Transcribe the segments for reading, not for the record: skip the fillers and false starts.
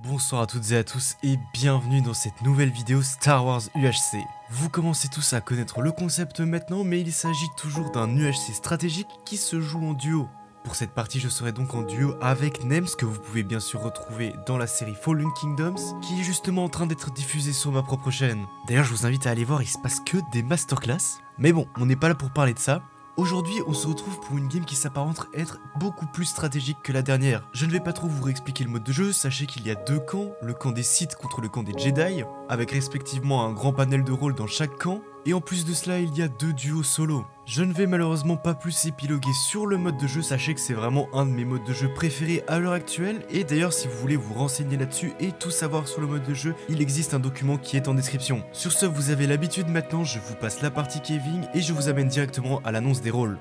Bonsoir à toutes et à tous et bienvenue dans cette nouvelle vidéo Star Wars UHC. Vous commencez tous à connaître le concept maintenant, mais il s'agit toujours d'un UHC stratégique qui se joue en duo. Pour cette partie, je serai donc en duo avec Nems, que vous pouvez bien sûr retrouver dans la série Fallen Kingdoms, qui est justement en train d'être diffusée sur ma propre chaîne. D'ailleurs, je vous invite à aller voir, il se passe que des masterclass. Mais bon, on n'est pas là pour parler de ça. Aujourd'hui, on se retrouve pour une game qui s'apparente être beaucoup plus stratégique que la dernière. Je ne vais pas trop vous réexpliquer le mode de jeu, sachez qu'il y a deux camps, le camp des Sith contre le camp des Jedi, avec respectivement un grand panel de rôles dans chaque camp, et en plus de cela, il y a deux duos solo. Je ne vais malheureusement pas plus épiloguer sur le mode de jeu, sachez que c'est vraiment un de mes modes de jeu préférés à l'heure actuelle, et d'ailleurs si vous voulez vous renseigner là-dessus et tout savoir sur le mode de jeu, il existe un document qui est en description. Sur ce, vous avez l'habitude maintenant, je vous passe la partie Kevin et je vous amène directement à l'annonce des rôles.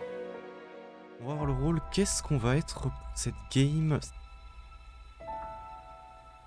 On va voir le rôle, qu'est-ce qu'on va être pour cette game?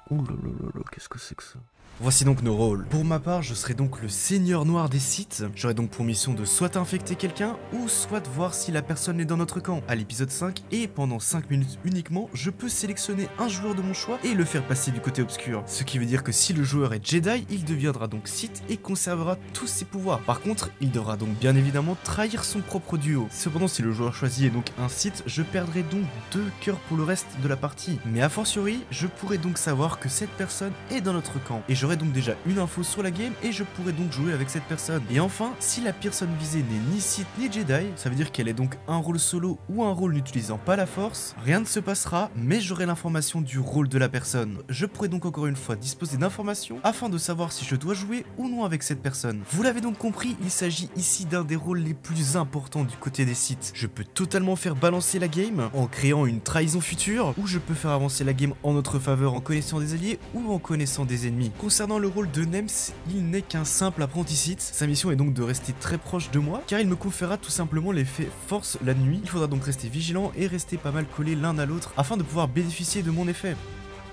Ouh là là là là, qu'est-ce que c'est que ça? Voici donc nos rôles. Pour ma part, je serai donc le Seigneur Noir des Sith. J'aurai donc pour mission de soit infecter quelqu'un, ou soit voir si la personne est dans notre camp. À l'épisode 5, et pendant 5 minutes uniquement, je peux sélectionner un joueur de mon choix et le faire passer du côté obscur. Ce qui veut dire que si le joueur est Jedi, il deviendra donc Sith et conservera tous ses pouvoirs. Par contre, il devra donc bien évidemment trahir son propre duo. Cependant, si le joueur choisi est donc un Sith, je perdrai donc 2 cœurs pour le reste de la partie. Mais a fortiori, je pourrai donc savoir que cette personne est dans notre camp. Et j'aurai donc déjà une info sur la game et je pourrai donc jouer avec cette personne. Et enfin, si la personne visée n'est ni Sith ni Jedi, ça veut dire qu'elle est donc un rôle solo ou un rôle n'utilisant pas la force, rien ne se passera, mais j'aurai l'information du rôle de la personne. Je pourrai donc encore une fois disposer d'informations afin de savoir si je dois jouer ou non avec cette personne. Vous l'avez donc compris, il s'agit ici d'un des rôles les plus importants du côté des Sith. Je peux totalement faire balancer la game en créant une trahison future, ou je peux faire avancer la game en notre faveur en connaissant des alliés ou en connaissant des ennemis. Concernant le rôle de Nems, il n'est qu'un simple apprenti Sith. Sa mission est donc de rester très proche de moi, car il me conférera tout simplement l'effet force la nuit. Il faudra donc rester vigilant et rester pas mal collés l'un à l'autre afin de pouvoir bénéficier de mon effet.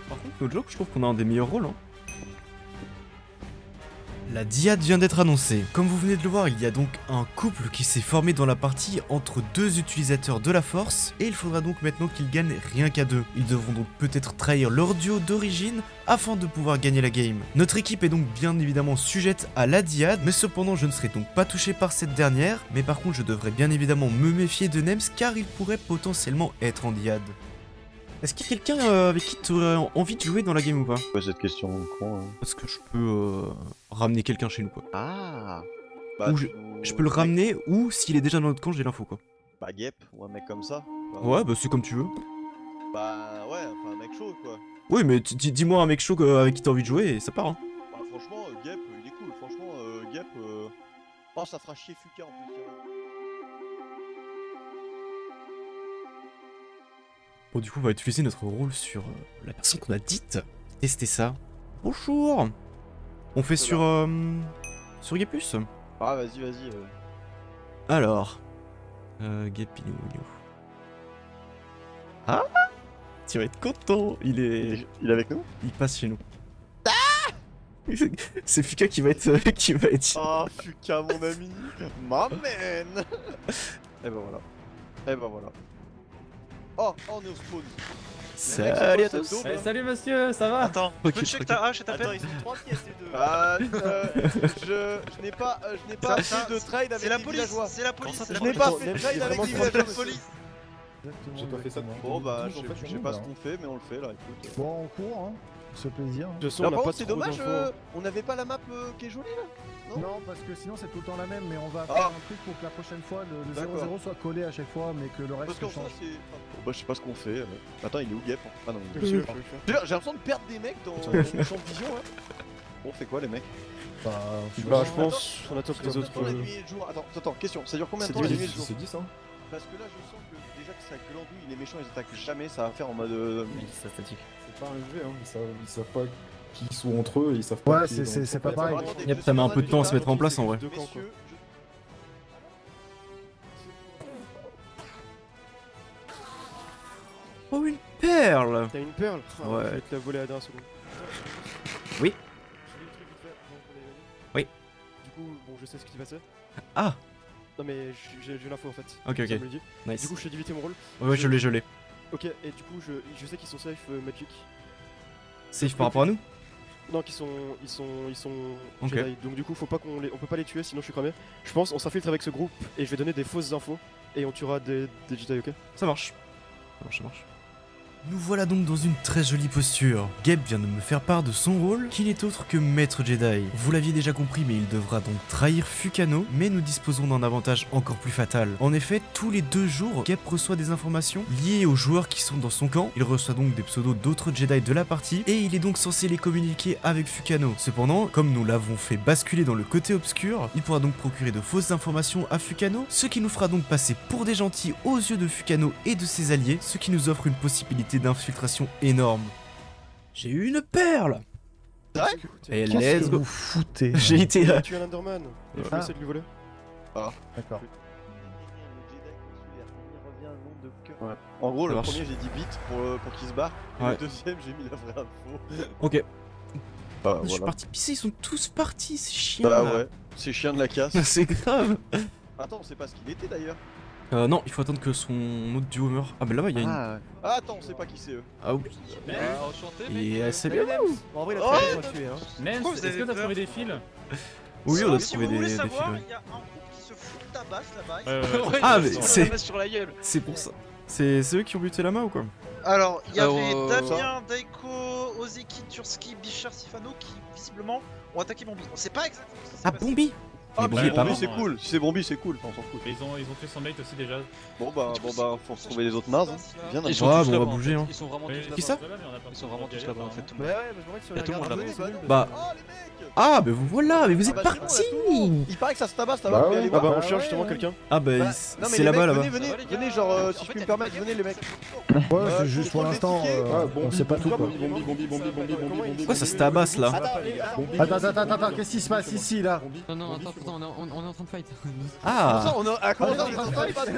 Par contre, no joke, je trouve qu'on a un des meilleurs rôles. La diade vient d'être annoncée. Comme vous venez de le voir, il y a donc un couple qui s'est formé dans la partie entre deux utilisateurs de la force, et il faudra donc maintenant qu'ils gagnent rien qu'à deux. Ils devront donc peut-être trahir leur duo d'origine afin de pouvoir gagner la game. Notre équipe est donc bien évidemment sujette à la diade, mais cependant je ne serai donc pas touché par cette dernière, mais par contre je devrais bien évidemment me méfier de Nems car il pourrait potentiellement être en diade. Est-ce qu'il y a quelqu'un avec qui tu aurais envie de jouer dans la game ou pas? Ouais, cette question con. Parce que je peux ramener quelqu'un chez nous quoi. Ah Ou je peux le ramener, ou s'il est déjà dans notre camp, j'ai l'info quoi. Bah Gep, ou un mec comme ça. Ouais, bah c'est comme tu veux. Bah ouais, enfin un mec chaud quoi. Oui, mais dis-moi un mec chaud avec qui t'as envie de jouer et ça part. Hein. Bah franchement, Gep, il est cool. Franchement, Gep, oh ça fera chier Fuka en plus. Bon, du coup, on va utiliser notre rôle sur la personne qu'on a dite. Tester ça. Bonjour. On fait sur Gepus. Ah vas-y. Alors. Gep, il est où? Ah, tu vas être content. Il est avec nous. Il passe chez nous. Ah. C'est Fuka qui va être Oh Fuka mon ami. Ma man. Et ben voilà. Oh, on est au spawn. Salut à tous. Salut monsieur, ça va? Attends, Ok, peux check ta hache et ta Attends, peine? ils sont 3 pièces les deux. Je n'ai pas fait de trade avec les villageois. C'est la police. Je n'ai pas fait de trade avec les villageois. police. J'ai pas fait ça. Bon bah je sais pas ce qu'on fait mais on le fait là écoute. Bon, on court, hein. C'est plaisir. De toute façon, Là, on a par pas contre c'est trop dommage, d'infos. on n'avait pas la map qui est jolie là. Non, parce que sinon c'est tout le temps la même, mais on va Ah. faire un truc pour que la prochaine fois le D'accord. 0-0 soit collé à chaque fois, mais que le Parce reste qu'en soi change. c'est... Bon bah je sais pas ce qu'on fait. Attends il est où Gep? Ah non il est Monsieur, J'ai l'impression de perdre des mecs dans le champ de vision là. Bon on fait quoi les mecs? Bah, Bah, je pense on attend que les autres. Pour la nuit et le jour. Attends, question, ça dure combien de temps la nuit et le jour? C'est 10, hein. Parce que là je sens que déjà que ça glandouille, les méchants ils attaquent jamais, ça va faire en mode... C'est pas un jeu, hein. Ils savent pas qui sont entre eux, ils savent pas. Ouais, c'est pas pareil. Yep, ça met un peu de temps à se mettre en place en vrai. Messieurs, Oh, une perle. T'as une perle? Ah, Ouais. Je vais te la voler à la dernière seconde. Oui. Je lis le truc vite fait, avant qu'on aille aller. Oui. Du coup, bon, je sais ce qui s'est passé. Ah. Non, mais j'ai l'info en fait. Ok, Ça ok. me le dit. Nice. Du coup, je t'ai divité mon rôle. Ouais, je l'ai. Ok, et du coup, je sais qu'ils sont safe Magic. Safe par rapport à nous? Non, ils sont Ok. Jedi, donc du coup faut pas on peut pas les tuer sinon je suis cramé. Je pense on s'infiltre avec ce groupe et je vais donner des fausses infos et on tuera des Jedi, ok? Ça marche. Ça marche. Nous voilà donc dans une très jolie posture. Gabe vient de me faire part de son rôle, qui n'est autre que Maître Jedi. Vous l'aviez déjà compris, mais il devra donc trahir Fukano, mais nous disposons d'un avantage encore plus fatal. En effet, tous les 2 jours, Gabe reçoit des informations liées aux joueurs qui sont dans son camp. Il reçoit donc des pseudos d'autres Jedi de la partie, et il est donc censé les communiquer avec Fukano. Cependant, comme nous l'avons fait basculer dans le côté obscur, il pourra donc procurer de fausses informations à Fukano, ce qui nous fera donc passer pour des gentils aux yeux de Fukano et de ses alliés, ce qui nous offre une possibilité d'infiltration énorme. J'ai eu une perle. Et let's go. Foutez. J'ai été Il a tué un Enderman et je vais essayer de lui voler. D'accord. Ouais. En gros, Ça le marche. premier j'ai 10 bits pour qu'il se barre, et Ouais. le deuxième j'ai mis la vraie info. Ok. Bah, Je suis voilà. parti pisser, ils sont tous partis, c'est chiant. Bah là. ouais, c'est chien de la casse. C'est grave. Attends, on sait pas ce qu'il était d'ailleurs. Non, il faut attendre que son autre duo meure. Ah bah là-bas, il y a une... Ah, attends, on sait pas qui c'est eux. Ah oui. Enchanté, Et c'est bien. En vrai il a Oh très bien tué hein. Nens, Pourquoi vous est-ce avez que t'as peur trouvé des fils? Oui, on a Si trouvé vous des voulez fils. savoir, Ouais. il y a un groupe qui se fout de ta basse là-bas. Ouais. Ah, mais Ils se c'est- la mettent sur la gueule. C'est pour ça. C'est eux qui ont buté la main ou quoi? Alors, il y avait ça. Damien, Daiko, Ozeki, Turski, Bichard, Sifano qui visiblement ont attaqué Bombi. On sait pas exactement ce qui s'est Ah, passé. Bombi. Ah, Mais mais Bombi est pas Bombi mort. c'est cool, si c'est Bombi c'est cool, on s'en fout. Mais ils ont tué son mate aussi déjà. Bon bah, faut retrouver les autres nazes. Viens, Ils Nazi. sont Ouais, tous bon, on va là-bas, en bouger, fait. hein. Ils sont vraiment Oui, tous Qui là-bas. ça Ils sont vraiment tous là-bas en fait. Tout le Ouais, monde. ouais, mais je me Y a tout le monde là-bas. c'est nul. Bah. Oh les mecs. Ah, bah vous voilà, mais vous Ah êtes bah, partis. c'est bon, on a tout le monde. Il paraît que ça se tabasse, ça Bah va. ouais. Allez Ah voir. bah on Bah cherche ouais, justement ouais. quelqu'un. Ah bah, Non, mais c'est les là-bas, mecs, là-bas. venez, Ça va, les gars venez, genre, En si je fait, puis me y a permettre, des venez les mecs. Ouais, c'est juste pour pour l'instant, les tickets. on sait pas tout quoi. Pourquoi ça se tabasse là? Attends, qu'est-ce qui se passe ici là? Non, non, attends, on est en train de fight. Ah. On a comment ça, on est en train de fight?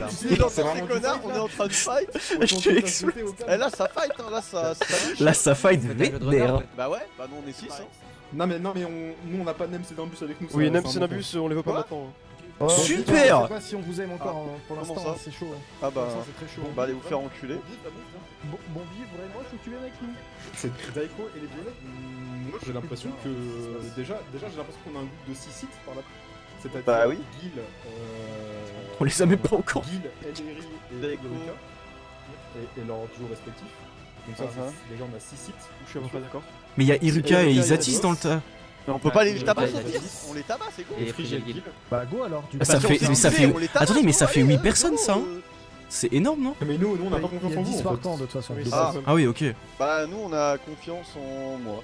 C'est Dans ces vraiment connards, on est en train de fight. Je suis explosé. Et là ça fight, hein, là ça. Là, ça fight vénère. Bah ouais, bah nous on est 6. Non mais nous on n'a pas Nems et Nimbus avec nous. Oui, ça- même c'est si un bon Nabus on les voit pas Quoi maintenant. Oh, Super. Je sais pas si on vous aime encore pour comment l'instant, ça c'est chaud. Ah bah, C'est très chaud. bon bah allez vous faire enculer. Bombi, vraiment, il faut que tu viennes avec nous. C'est Daiko et les Violettes. Moi j'ai l'impression que déjà j'ai l'impression qu'on a un groupe de 6 sites par là. C'est-à-dire Bah oui. Gil, On les a même pas encore. Gil, Ellery et Daiko. Glorica. Et leurs duos respectifs. Donc ça, déjà on a 6 sites. Je suis à peu près d'accord. Mais il y a Iruka et il y a Isatis dans le tas. Mais on peut pas les tabasser bah, au pire. bah, On les tabasse, c'est con. Et Frigel Gil. Bah go alors, du coup. Ça fait- mais ça fait- Attendez, mais ça fait 8 personnes, ça, hein. euh. C'est énorme, non? Mais nous on n'a pas Il confiance y a en 10 vous en par fait. temps de toute façon. Oui, de c'est Ah. base. ça. Ah oui, ok. Bah nous on a confiance en moi.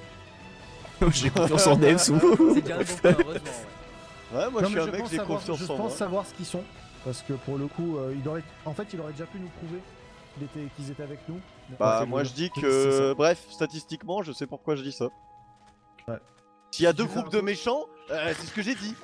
J'ai confiance en Nems ou... C'est déjà un bon point, heureusement. Ouais, moi Non, je suis mais un mec, j'ai confiance je en moi. pense savoir ce qu'ils sont. Parce que pour le coup, il aurait déjà pu nous prouver qu'ils étaient avec nous. Bah Ouais, moi je dis c'est que, ça. bref, statistiquement, je sais pourquoi je dis ça. Ouais. S'il y a Si deux tu fais groupes un de méchants, c'est ce que j'ai dit.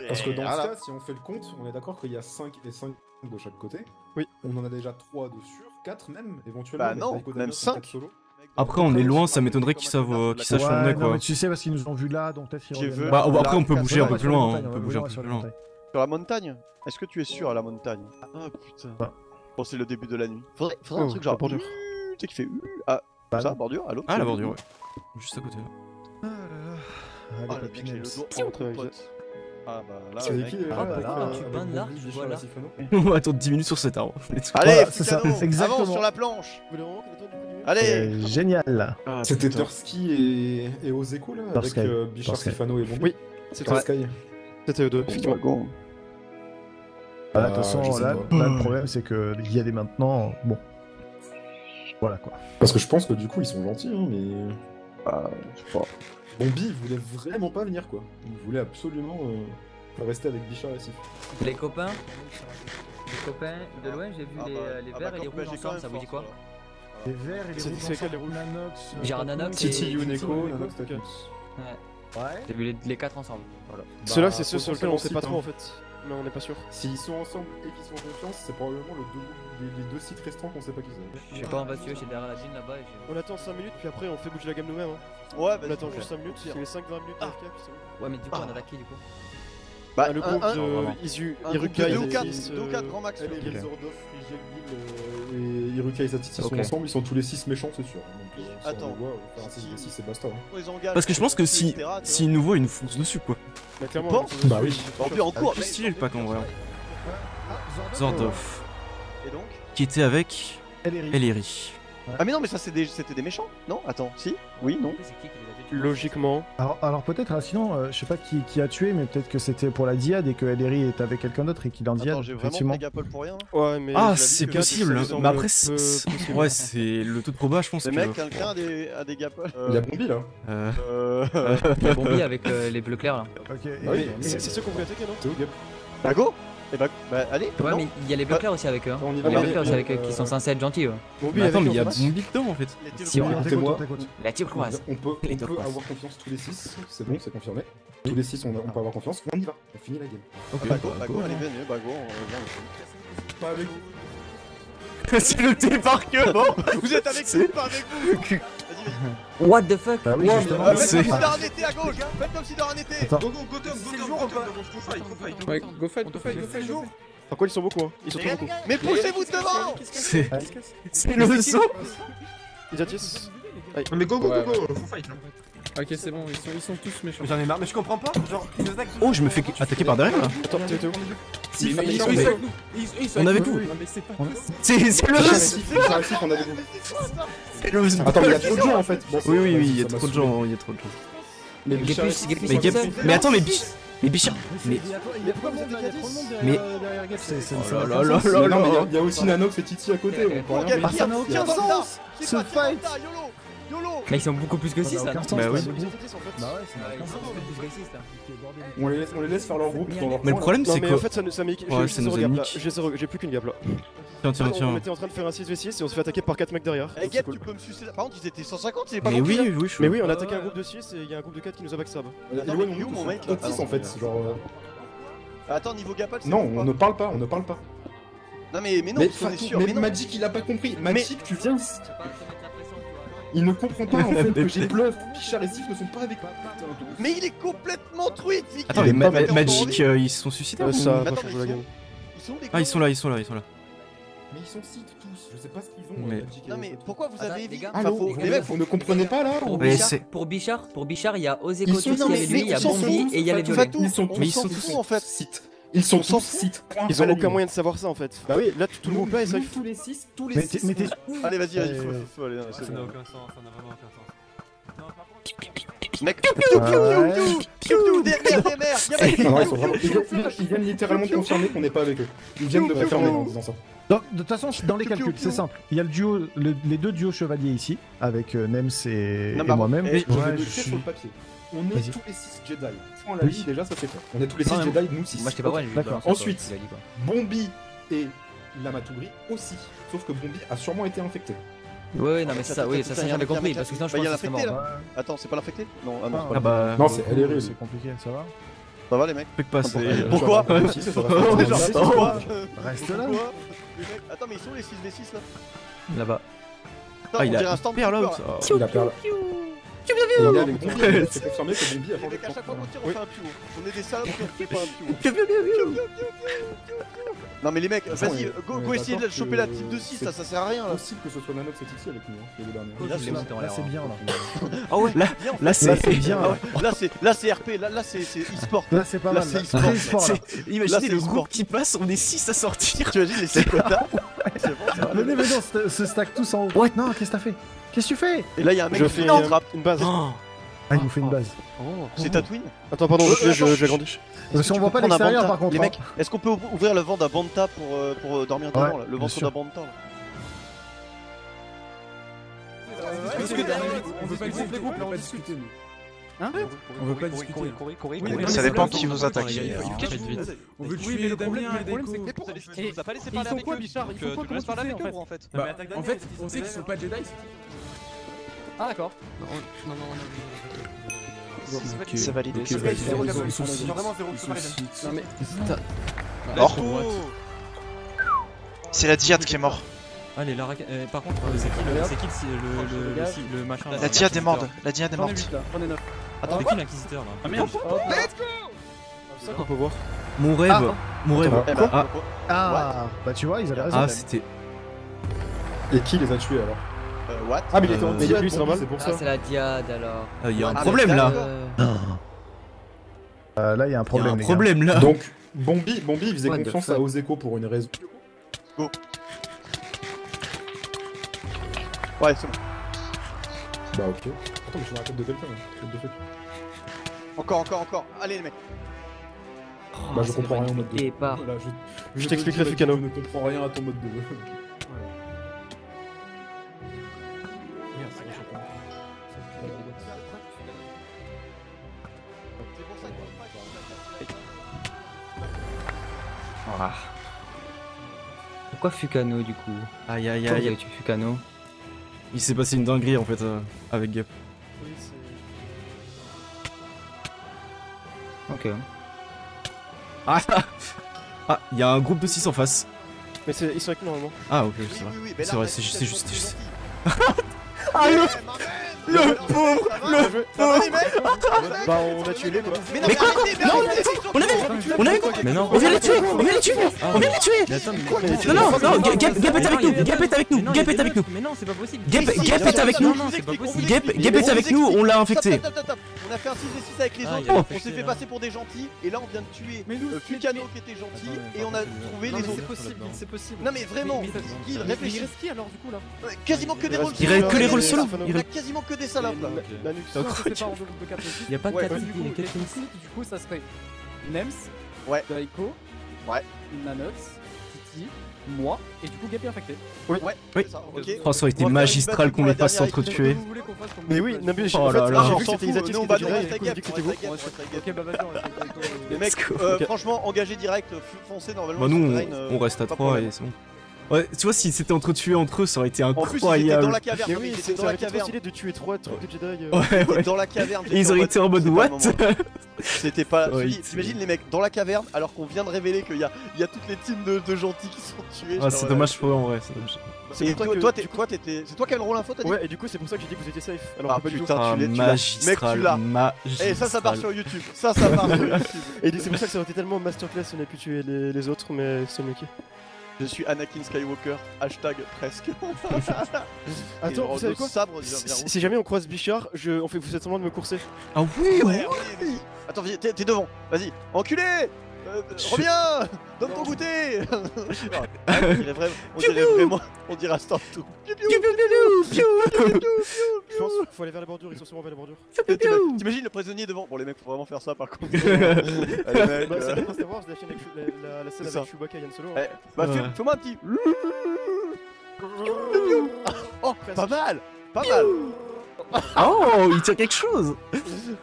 Parce que dans Voilà. ce cas, si on fait le compte, on est d'accord qu'il y a 5 et 5 de chaque côté. Oui. On en a déjà 3 de sûr, 4 même, éventuellement. Bah mais non, Daiko même Damien, c'est 5. 4 solo. Après, on est loin, ça m'étonnerait qu'ils sachent où on est, non, quoi. mais tu sais, parce qu'ils nous ont vus là, donc peut-être qu'ils J'ai reviennent. vu- Bah, Là, après, on peut là, bouger un peu Ouais, plus sur la loin, montagne, on peut ouais, bouger un ouais, peu sur plus la loin. montagne. Sur la montagne. Est-ce que tu es sûr à la montagne? Ah putain. Ah. Bon, c'est le début de la nuit. Faudrait un Oh, truc genre. la bordure. Tu sais qui fait. Ah, Bah, ça, bordure? Allô? Ah, la bordure, ouais. Juste à côté, là. Ah, Allez, le mec, j'ai le Papinels. dos en compote. Ah bah là, C'est le qui mec. déjà Ah, bah, avec, là, tu avec bandes là, Bombi, tu Bichard vois là. et Sifano On va attendre 10 minutes sur cet arbre. Let's go. Allez, Voilà, c'est ça, Fukano, exactement. avance sur la planche. Vous voulez vraiment qu'on attende du coup du Allez. Génial. Ah, C'était putain. Tursky et Ozeko là, avec Tursky. Bichard, Tursky. Sifano et Bombi. Oui, c'est Tursky. C'était eux deux, Bon, effectivement. bah, go. De toute façon, je sais là, pas. le problème, c'est que y a des maintenant. Bon. Voilà quoi. Parce que je pense que du coup ils sont gentils, hein, mais. Ah, je sais pas. Bombi il voulait vraiment pas venir quoi. Il voulait absolument rester avec Bichard et Sif. Les copains, de loin, j'ai vu Ah les bah, verts et les bah, rouges j'ai quand ensemble, même ça vous dit force, quoi? Les verts et les C'est- rouges. c'est lesquels, les rouges Nanox. J'ai un Nanox Titi, et- Yuneko, Titi, Nanox, ok. Tatnus. Ouais, Ouais. j'ai vu les 4 ensemble. Voilà. Ceux-là, Bah, c'est ceux sur lesquels on sait pas trop potentiellement en fait. Mais on n'est pas sûr. S'ils sont ensemble et qu'ils sont en confiance, c'est probablement les deux sites restants qu'on sait pas qui c'est. Je sais pas, on va suivre, j'ai derrière la dune là-bas et je... On attend 5 minutes, puis après on fait bouger la gamme nous-mêmes. Hein. Ouais, On vas-y. attend juste 5 minutes, c'est les 5-20 minutes d'AFK, puis c'est bon. Ouais, mais du coup, on attaque qui du coup? Bah, Ah, le groupe un de groupe Isu, de Iruka, 2 ou 4, Isis, 2 ou 4 grands max. Elle est Ok. Zordov, Frigel, Gil et Iruka et Satit ils sont Ok. ensemble, ils sont tous les 6 méchants, c'est sûr. Donc, si Attends. on les voit, faire un 6 et basta. Hein. Ils engagent, Parce que je pense que si etc., tu vois. s'ils nous voient, ils nous foncent dessus quoi. Bah, clairement, Pense on- Bah oui. En plus, en cours. Plus stylé le pack en vrai. Zordov. Et donc Qui était avec Ellery. Ellery. Ah, mais non, mais ça, c'était des méchants. Non, attends, si. Oui, non. C'est qui les a tués Logiquement. Alors peut-être, sinon, je sais pas qui a tué, mais peut-être que c'était pour la diade et que Ellery est avec quelqu'un d'autre et qu'il est en diade, Attends, j'ai vraiment effectivement. pris Gapple pour rien. Ouais, mais. Ah, je l'avoue c'est que possible. ça me semble Mais après, peu c'est- possible. ouais, c'est le taux de proba, je pense Les que. mecs, quelqu'un a des Gapple. Il y a Bombi là. Il y a Bombi avec les bleus clairs là. Ok, et- Ah oui, et- C'est ceux qu'on voulait attaquer, non? C'est où, Gap? Bah go. Et bah allez. Ouais, non. mais il y a les bleus clairs aussi avec eux. Hein. On y Les va. bleus clairs aussi avec eux qui sont censés être gentils. Bombi Mais attends, mais il y a avec Bombi dedans en fait. Les Si, Télo- on- Écoutez-moi. t'écoute. La turquoise. On peut Les turquoises. avoir confiance tous les 6, c'est bon, c'est confirmé. Tous les 6 on peut avoir confiance, on y va, on finit la game. Ok. Bah go, allez, venez, bah go, on revient. Pas avec vous. C'est le thé par cœur. Bon, vous êtes avec nous, pas avec vous. Vas-y, vas-y. What the fuck? Bah oui, Ouais, justement. mais- Faites c'est- comme si de rien n'était à gauche. Faites comme si de rien n'était. Attends. Go, go, Tom, Ouais, go fight. Par contre, ils sont beaucoup, hein. Ils sont trop beaucoup. Mais poussez-vous devant. C'est le saut. Ils attissent. Mais go, Ouais. faut fight là. Ok, c'est bon, ils sont tous méchants. J'en ai marre, mais je comprends pas. Genre, ils nous attaquent. Oh, je me fais attaquer par derrière là. Attends, t'es où? Si, Mais ils sont mais- avec nous. Ils sont On est avec nous. vous. Non, mais c'est pas C'est le Si, on a des C'est le Attends, mais il y a trop de gens en fait. Bon, Oui, oui, vas-y, il y a ça m'a trop de saoulé. gens, il y a trop de gens. Mais Gapus, Bichard, Gapus, Mais ils Gap... sont seuls. Mais attends, mais Bichard. Mais Il y a trop de monde là, il y a trop de monde Mais- derrière Gap, c'est Oh ça là n'a là aucun là sens. là Mais non, mais là. il y a aussi Nanox et Titi à côté, on peut rien Gap, faire. ça n'a aucun sens. Qui Ce va tirer fight. dans le tas, YOLO. Mais ils sont beaucoup plus que Ça 6 n'a là. aucun non sens. Bah oui. c'est Ils beaucoup. attissent en fait. Bah ouais, ça n'a Ouais, aucun ils sont sens. beaucoup plus que 6 là. On les laisse faire leur groupe dans leur Mais le coin, problème Non, c'est mais en que. fait, ça m'est. Ouais, ça nous a gap là. nique. J'ai plus qu'une gap là. Tiens, On était en train de faire un 6v6 et on se fait attaquer par 4 mecs derrière. Eh Gap, tu peux me sucer. Par contre, ils étaient 150, c'est pas Mais compris, oui, là. oui, je suis. Mais oui, on a attaqué un groupe de 6 et il y a un groupe de 4 qui nous a backstab. là. Attends, Et ouais, mais nous, où, mon tous mec, sont là tous en fait, genre. Attends, niveau Gapal, c'est Non, bon ou on pas ne parle pas, on ne parle pas. Non, mais non, Mais parce qu'on est Fatou, sûr. mais Mais non. Magic il a pas compris. Magic, tu viens ici. Il ne comprend pas en fait que j'ai bluff. Pichard et Sif ne sont pas avec moi. Mais il est complètement truite. Attends, mais Magic, ils se sont suicidés. Ça a Attends, pas mais changé la game. Ils sont où, les Ah, ils sont là, ils sont là, ils sont là. Mais ils sont sites tous, je sais pas ce qu'ils ont. Mais- Magic et Non, mais Fatou. pourquoi vous Attends, avez les évité gars. Enfin, Allô, faut- les mecs, vous ne comprenez pas là Pour Mais Bichard, c'est- pour Bichard, il y a Ose Ils sont- Kotus, non, il y a mais lui, il y a ils sont Bombi tous- et il y a les Fatou, violets. Fatou, Ils sont on tous- mais ils s'en sont fout, tous en fait. Sites. Ils sont On s'en tous fout. sites. Point Ils ont à la aucun ligne. moyen de savoir ça en fait. Bah oui, là tout le groupe là est safe. Tous les 6, tous les Mais 6. t'es Allez, vas-y, vas-y, Euh, faut aller, non, c'est Ça n'a bon. aucun sens, ça n'a vraiment aucun sens. Mec, Ouais. derrière, Non, non, ils sont vraiment. Ils viennent littéralement de confirmer qu'on n'est pas avec eux. Ils viennent de confirmer en disant ça. Donc, de toute façon, dans les calculs, c'est simple. Il y a le duo, les deux duos chevaliers ici, avec Nems et Non, mais moi-même. eh, Je vais Ouais, le je écrire suis- sur le papier. On est Vas-y. tous les 6 Jedi. Point à la Oui. ligne, déjà ça c'est fait. On est tous les 6 Non, mais Jedi, nous 6. Moi j'étais pas vrai, j'ai vu. D'accord. balance sur Ensuite. ce qu'il a dit, quoi. Bombi et Lamatugri aussi. Sauf que Bombi a sûrement été infecté. Ouais, non, mais c'est ça, oui, ça il y en a j'avais qui- compris, parce que sinon je Bah, il y pense en a que ce serait affecté, mort. là. Attends, c'est pas l'infecté? Non, ah non, c'est Ah pas bah. Non, c'est elle est rude. C'est compliqué, ça va. Ça va les mecs? Fais pas, c'est. Pourquoi? Ouais, si, ça va. Genre, c'est quoi? Reste là. Pourquoi Les mecs- Attends, mais ils sont où les 6v6 là? Là-bas. Attends, Ah, il on dirait a un stand hyper là. loud. Il a perdu. Et il est avec Bombi, c'est confirmé que Bombi a Les changé mecs, de à chaque fois qu'on tire, on Oui. fait un piou. On est des salopes qui on fait pas un piou. Non, mais les mecs, vas-y, go essayer de choper la type de 6 là, ça sert à rien là. Possible que ce soit Nanox et Titi avec nous, hein, les deux derniers. Je l'ai monté en Là, l'air. c'est bien, là. Ah ouais, là, Bien, en fait. là c'est. c'est bien, Ah là. ouais. Là c'est RP, là c'est e-sport. Là, c'est pas Là, mal. c'est là. e-sport. C'est e-sport, là. c'est- Imaginez Là, c'est le e-sport. groupe qui passe, on est 6 à sortir. Tu imagines les 6 quotas? C'est bon, ça va. Venez, venez, se stack tous en haut. What? Non, qu'est-ce que t'as fait? Qu'est-ce que tu fais? Et là, il y a un mec Je qui fais fait une trappe. une base. Oh. Ah, il nous fait une base. C'est Tatooine? Attends, pardon, j'ai grandi. Parce qu'on Tu voit peux pas prendre un l'extérieur, Banta. par contre. Les hein. mecs, est-ce qu'on peut ouvrir le ventre à Banta pour dormir dedans Ouais, là? Le bien ventre sûr. d'un Banta là. Est-ce que on veut pas discuter, on veut pas discuter, nous. Hein? On veut pas discuter. Oui, ça dépend qui vous attaque. On veut tuer Damien et Deco. Il nous a pas laissé Et parler ils sont avec quoi, eux. Bichard? Ils Donc, sont quoi? tu me laisses Comment parler tu avec fais, eux en fait. Bah, en fait, on sait qu'ils sont pas Jedi. Ah, d'accord. C'est validé. Ils sont six. Non mais. Mort. C'est la Diade qui est mort. Allez, la raquette. Par contre, c'est qui le machin La Diade est morte. La Diade est morte. Attends, c'est qui l'inquisiteur là? Ah merde. C'est ça qu'on peut voir. Mon rêve. Ah. Mon rêve. Eh bah, Ah. pourquoi- Ah, bah tu vois, ils avaient raison. Ah, c'était. Et qui les a tués alors? What? Ah mais il était en mais diade, lui, c'est normal. c'est pour Ah, ça. c'est la diade alors. Il y a un Ah, problème mais là. Là, il y a un Il y a problème. un les gars. problème là. Donc, Bombi il faisait What the confiance fuck? à Ozeko pour une raison. Ouais, c'est bon. Bah ok. Attends, mais je suis dans la tête de quelqu'un. What the fuck. Encore. Allez, les mecs. Bah je comprends rien au mode 2. Départ. Voilà, Je t'expliquerai, te dis, Fukano. Je ne comprends rien à ton mode 2. Merde, c'est vrai, je comprends. C'est pour ça que Ah. Pourquoi Fukano du coup? Aïe aïe Pourquoi vous aïe. avez tué Fukano? Il s'est passé une dinguerie en fait avec Gap. Oui, c'est. Ok. Ah, il y a un groupe de 6 en face. Mais ils sont avec nous normalement. Ah ok, Oui, c'est vrai. oui, C'est vrai, c'est juste. Ah Le pauvre, Ça va les mecs? Bah, on a tué les quoi. Mais non, Mais quoi, arrêtez, Non, arrêtez, on avait Mais non. On vient les tuer. On vient les tuer. On vient les tuer. Mais attends, Non, Gap est avec nous. Gap est avec nous. Gap est avec nous. Mais non, c'est pas possible. Gap est avec nous. Non, c'est pas possible. Gap est avec nous, on l'a infecté. Stop. On a fait un 6v6 avec les Ah, il autres, a on fait s'est chier, fait là. passer pour des gentils, et là on vient de tuer Fukano qui était gentil, et on a trouvé les autres. c'est possible. Non mais vraiment, Guil, réfléchis. Qui alors du coup là? Quasiment que des rôles Il reste que les rôles solo. Il y a quasiment que des salopes là. Nanux. C'est incroyable. Il y a pas de Ouais, 4 Du coup, il y a les 4 Toxic, du coup, ça serait Nems, Ouais. Daiko, Ouais. Nanox, Titi, moi, et du coup Gap est infecté. Ouais, Oui. c'est ça, ok. Oh, ça aurait été On va faire une magistral battle qu'on pour les la fasse dernière s'entretuer. Vous voulez qu'on fasse comme Mais oui, Nabu, Oh en fait, là là. j'ai on vu s'en que c'était fout, Isatis nous, qui on va était rester derrière, avec et du coup, j'ai dit que Gap, c'était on vous. reste avec Gap. Ok, bah vas-y, on reste avec Daiko. Les mecs, Ok. franchement, engagez direct, foncez normalement. Bah nous, sur le terrain, on reste à pas 3 problème. et c'est bon. Ouais, tu vois, s'ils s'étaient entretués entre eux, ça aurait été En plus, ils étaient dans incroyable. la caverne. Mais non, mais oui, ils étaient c'est dans la trop caverne. stylé de tuer 3 trucs de Jedi. Ouais, Ils étaient ouais. dans la caverne. Et ils auraient été en mode C'est pas what? le moment. C'était pas. Ouais, T'imagines les mecs dans la caverne alors qu'on vient de révéler qu'il y a toutes les teams de gentils qui sont tués. Ah, c'est dommage pour eux en vrai, c'est dommage. Et pour ça que- toi, c'est toi qui as le rôle info, t'as dit? Ouais, et du coup, c'est pour ça que j'ai dit que vous étiez safe. Alors Ah que pas du tout. putain, Ah, tu l'as. Mec, magistral, tu l'as. magistral. Et ça part sur YouTube. Ça part sur YouTube. Et c'est pour ça que ça aurait été tellement masterclass si on avait pu tuer les autres, mais c'est Mickey. Je suis Anakin Skywalker. Hashtag presque. Attends, vous savez quoi? Sabre, Si jamais on croise Bichard, vous faites semblant de me courser. Ah oui, Ouais, vas-y. Attends, t'es devant. Vas-y, enculé. Reviens. Donne ton goûter. On dirait instant tout. Je pense qu'il faut aller vers les bordures, ils sont sûrement vers les bordures. T'imagines le prisonnier devant? Bon, les mecs, faut vraiment faire ça par contre. Allez, mec, Bah, c'est bien Star Wars, la scène C'est ça. avec Chewbacca et Han Solo. Eh, bah, Ouais. fais-moi un petit. Oh, pas mal. Pas mal. Oh, il tire quelque chose.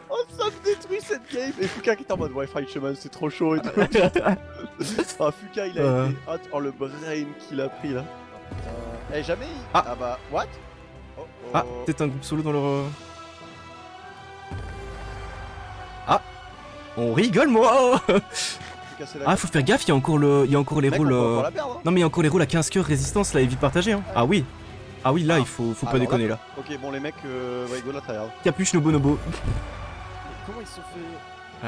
Oh, ça me détruit cette game. Et Fuka qui est en mode ouais, Fight Shaman, c'est trop chaud et tout. Ah, Fuka, il a été hot. Oh, le brain qu'il a pris là. Eh, jamais il... Ah. bah, what? Oh, Ah, peut-être un groupe solo dans leur... Ah, on rigole moi. Ah, faut faire gaffe, il y a encore les rôles... Non mais il y a encore les rôles à 15 cœurs résistance là et vite partagée hein. Ah oui. Ah oui, là il faut pas déconner là. Ok, bon les mecs, ouais, go là, regarde. Capuche Nobonobo. Comment ils se sont fait.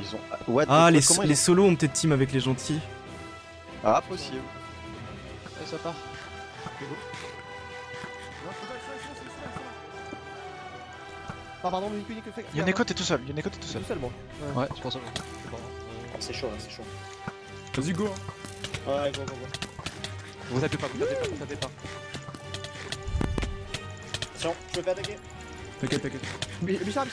Ils ont... What? Ah, les Comment ils ont- solos ont peut-être team avec les gentils. Ah, possible. Ouais, ça part. Ah, pardon, mais Nico fait. Yoneko, t'es tout seul. Yoneko, t'es tout seul. Tout seul, moi. Ouais, c'est pour ça. C'est chaud, là, c'est chaud. Vas-y, go. Ouais, go. Vous tapez pas, vous tapez pas. Attention, je vais attaquer. T'inquiète. Bichard.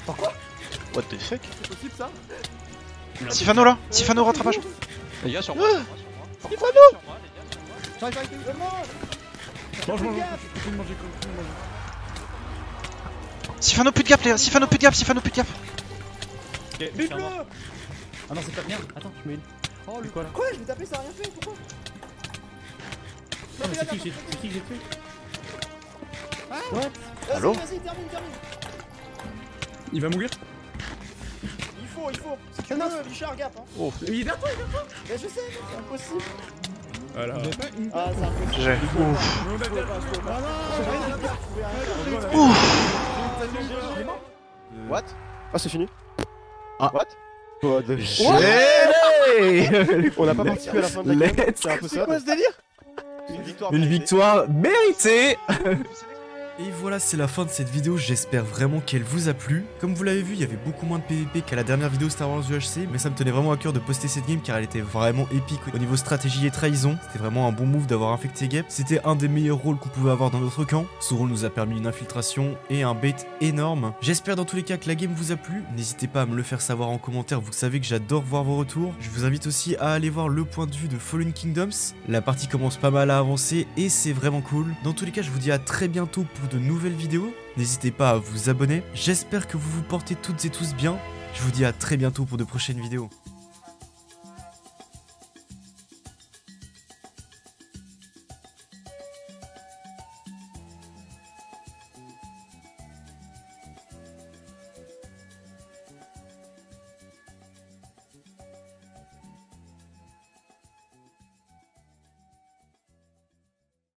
What the fuck? C'est possible ça? Sifano là! Sifano, rattrapage! Les gars, sur moi! Sifano! J'arrive. Mange. Sifano, plus de gap, les gars! Sifano, plus de gap! Ok, Ah non, c'est pas bien. Attends, je mets une. Oh, lui quoi là? Quoi? Je vais taper, ça a rien fait, pourquoi? Non, mais c'est qui que j'ai tué? Allô? Vas-y, termine. il va mourir. Il faut. Si tu veux, Bichard, gap. Hein. Oh. Il est vers toi, Mais je sais, c'est impossible. Voilà. Ah, c'est impossible. J'ai. What? Ah, c'est fini. What? Pas de shit. Ouais. On n'a pas participé à la fin de la game, c'est un peu C'est ça. quoi ce délire? Une victoire. Une méritée. victoire méritée. Et voilà, c'est la fin de cette vidéo, j'espère vraiment qu'elle vous a plu. Comme vous l'avez vu, il y avait beaucoup moins de PVP qu'à la dernière vidéo Star Wars UHC, mais ça me tenait vraiment à cœur de poster cette game car elle était vraiment épique au niveau stratégie et trahison. C'était vraiment un bon move d'avoir infecté Gep. C'était un des meilleurs rôles qu'on pouvait avoir dans notre camp. Ce rôle nous a permis une infiltration et un bait énorme. J'espère dans tous les cas que la game vous a plu. N'hésitez pas à me le faire savoir en commentaire, vous savez que j'adore voir vos retours. Je vous invite aussi à aller voir le point de vue de Fallen Kingdoms. La partie commence pas mal à avancer et c'est vraiment cool. Dans tous les cas, je vous dis à très bientôt pour de nouvelles vidéos. N'hésitez pas à vous abonner. J'espère que vous vous portez toutes et tous bien. Je vous dis à très bientôt pour de prochaines vidéos.